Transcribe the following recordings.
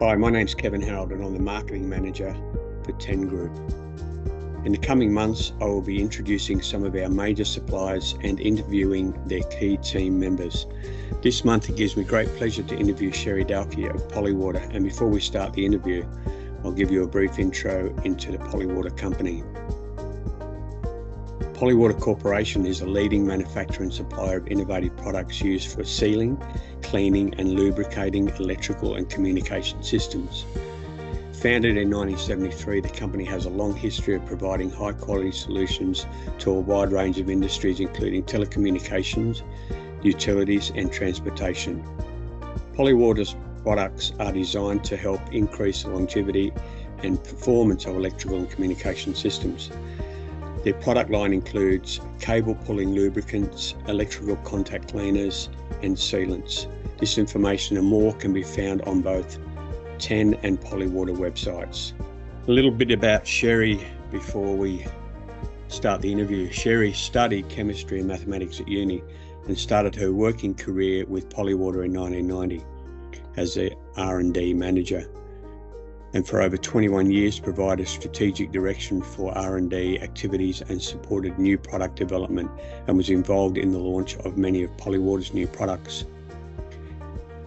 Hi, my name's Kevin Harold and I'm the Marketing Manager for 10 Group. In the coming months, I will be introducing some of our major suppliers and interviewing their key team members. This month it gives me great pleasure to interview Sheri Dahlke of Polywater, and before we start the interview, I'll give you a brief intro into the Polywater company. Polywater Corporation is a leading manufacturer and supplier of innovative products used for sealing, cleaning and lubricating electrical and communication systems. Founded in 1973, the company has a long history of providing high-quality solutions to a wide range of industries, including telecommunications, utilities and transportation. Polywater's products are designed to help increase the longevity and performance of electrical and communication systems. Their product line includes cable pulling lubricants, electrical contact cleaners and sealants. This information and more can be found on both 10 and Polywater websites. A little bit about Sheri before we start the interview. Sheri studied chemistry and mathematics at uni and started her working career with Polywater in 1990 as a R&D manager, and for over 21 years provided strategic direction for R&D activities and supported new product development and was involved in the launch of many of Polywater's new products.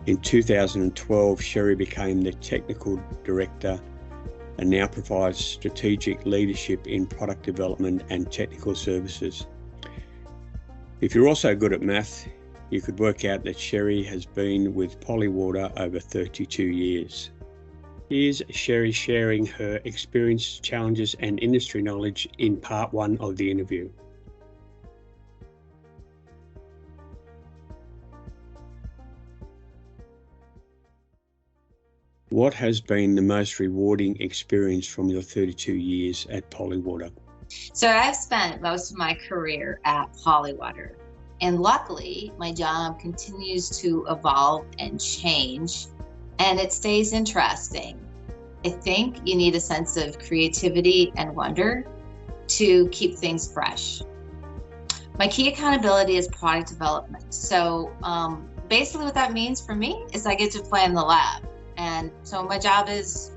In 2012, Sheri became the technical director and now provides strategic leadership in product development and technical services. If you're also good at math, you could work out that Sheri has been with Polywater over 32 years. Here's Sheri sharing her experience, challenges and industry knowledge in part one of the interview. What has been the most rewarding experience from your 32 years at Polywater? So I've spent most of my career at Polywater, and luckily my job continues to evolve and change, and it stays interesting. I think you need a sense of creativity and wonder to keep things fresh. My key accountability is product development. So basically what that means for me is I get to play in the lab. And so my job is,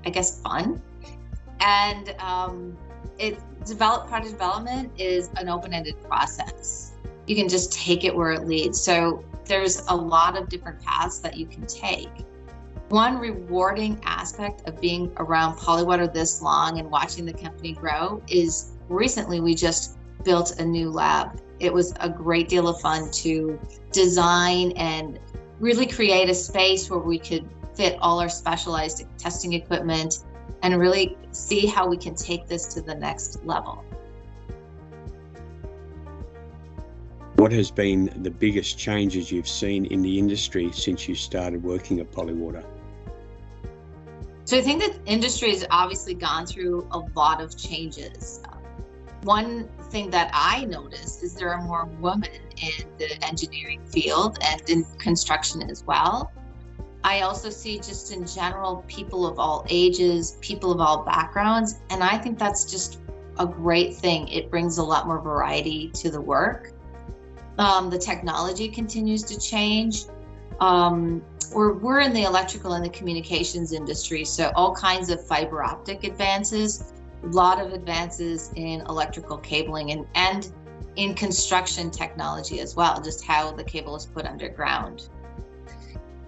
I guess, fun. And product development is an open-ended process. You can just take it where it leads. So there's a lot of different paths that you can take. One rewarding aspect of being around Polywater this long and watching the company grow is recently we just built a new lab. It was a great deal of fun to design and really create a space where we could fit all our specialized testing equipment and really see how we can take this to the next level. What has been the biggest changes you've seen in the industry since you started working at Polywater? So I think that industry has obviously gone through a lot of changes. One thing that I noticed is there are more women in the engineering field and in construction as well. I also see just in general people of all ages, people of all backgrounds, and I think that's just a great thing. It brings a lot more variety to the work. The technology continues to change. We're in the electrical and the communications industry, so all kinds of fiber optic advances, a lot of advances in electrical cabling and in construction technology as well, just how the cable is put underground.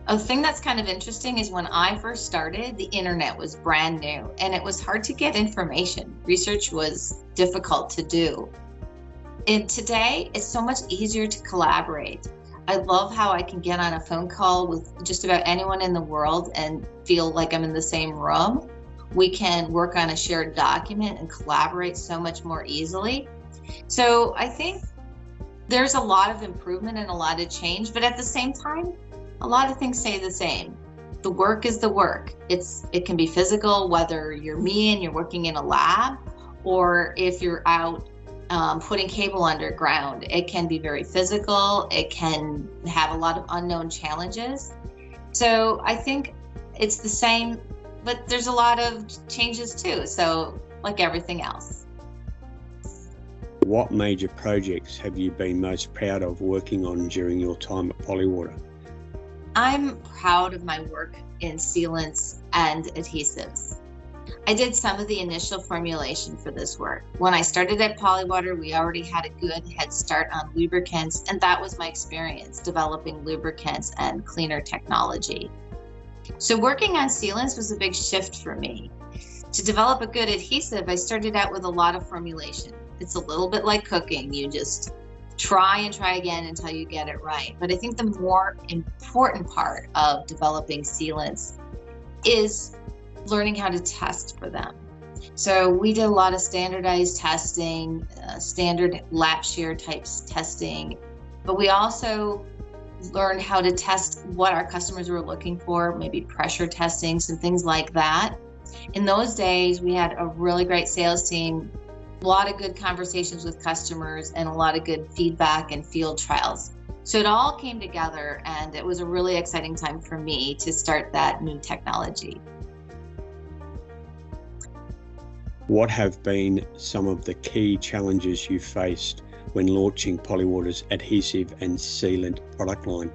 A thing that's kind of interesting is when I first started, the internet was brand new and it was hard to get information. Research was difficult to do. And today, it's so much easier to collaborate. I love how I can get on a phone call with just about anyone in the world and feel like I'm in the same room. We can work on a shared document and collaborate so much more easily. So I think there's a lot of improvement and a lot of change, but at the same time, a lot of things stay the same. The work is the work. It can be physical, whether you're me and you're working in a lab, or if you're out putting cable underground. It can be very physical. It can have a lot of unknown challenges. So I think it's the same, but there's a lot of changes too. So like everything else. What major projects have you been most proud of working on during your time at Polywater? I'm proud of my work in sealants and adhesives. I did some of the initial formulation for this work. When I started at Polywater, we already had a good head start on lubricants, and that was my experience developing lubricants and cleaner technology. So working on sealants was a big shift for me. To develop a good adhesive, I started out with a lot of formulation. It's a little bit like cooking. You just try and try again until you get it right. But I think the more important part of developing sealants is learning how to test for them. So we did a lot of standardized testing, standard lap shear types testing, but we also learned how to test what our customers were looking for, maybe pressure testing, some things like that. In those days, we had a really great sales team, a lot of good conversations with customers, and a lot of good feedback and field trials. So it all came together, and it was a really exciting time for me to start that new technology. What have been some of the key challenges you faced when launching Polywater's adhesive and sealant product line?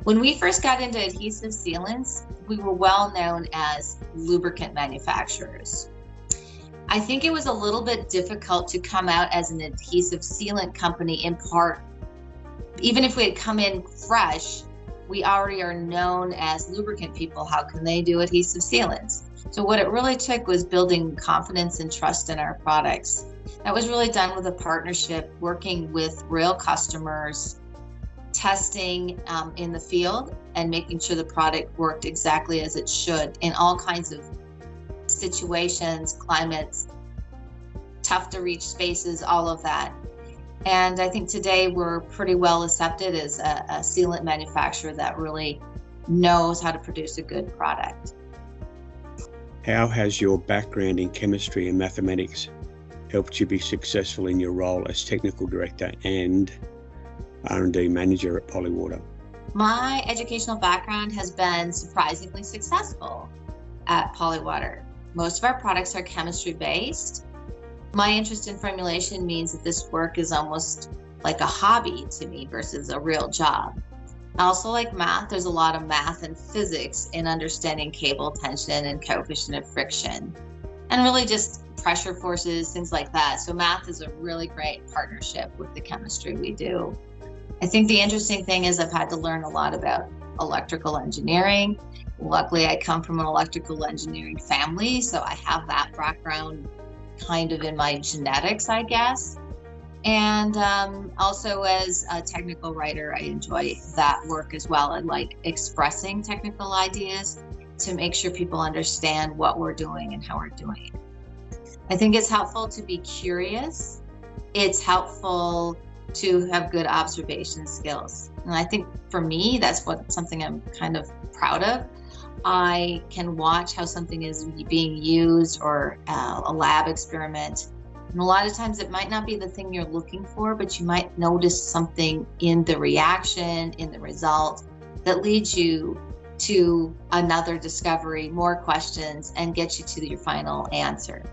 When we first got into adhesive sealants, we were well known as lubricant manufacturers. I think it was a little bit difficult to come out as an adhesive sealant company, in part, even if we had come in fresh, we already are known as lubricant people. How can they do adhesive sealants? So what it really took was building confidence and trust in our products. That was really done with a partnership, working with real customers, testing in the field, and making sure the product worked exactly as it should in all kinds of situations, climates, tough to reach spaces, all of that. And I think today we're pretty well accepted as a sealant manufacturer that really knows how to produce a good product. How has your background in chemistry and mathematics helped you be successful in your role as technical director and R&D manager at Polywater? My educational background has been surprisingly successful at Polywater. Most of our products are chemistry based. My interest in formulation means that this work is almost like a hobby to me versus a real job. I also like math. There's a lot of math and physics in understanding cable tension and coefficient of friction, and really just pressure forces, things like that. So math is a really great partnership with the chemistry we do. I think the interesting thing is I've had to learn a lot about electrical engineering. Luckily, I come from an electrical engineering family, so I have that background kind of in my genetics, I guess. And also as a technical writer, I enjoy that work as well. I like expressing technical ideas to make sure people understand what we're doing and how we're doing it. I think it's helpful to be curious. It's helpful to have good observation skills. And I think for me, that's something I'm kind of proud of. I can watch how something is being used, or a lab experiment. And a lot of times it might not be the thing you're looking for, but you might notice something in the reaction, in the result, that leads you to another discovery, more questions, and gets you to your final answer.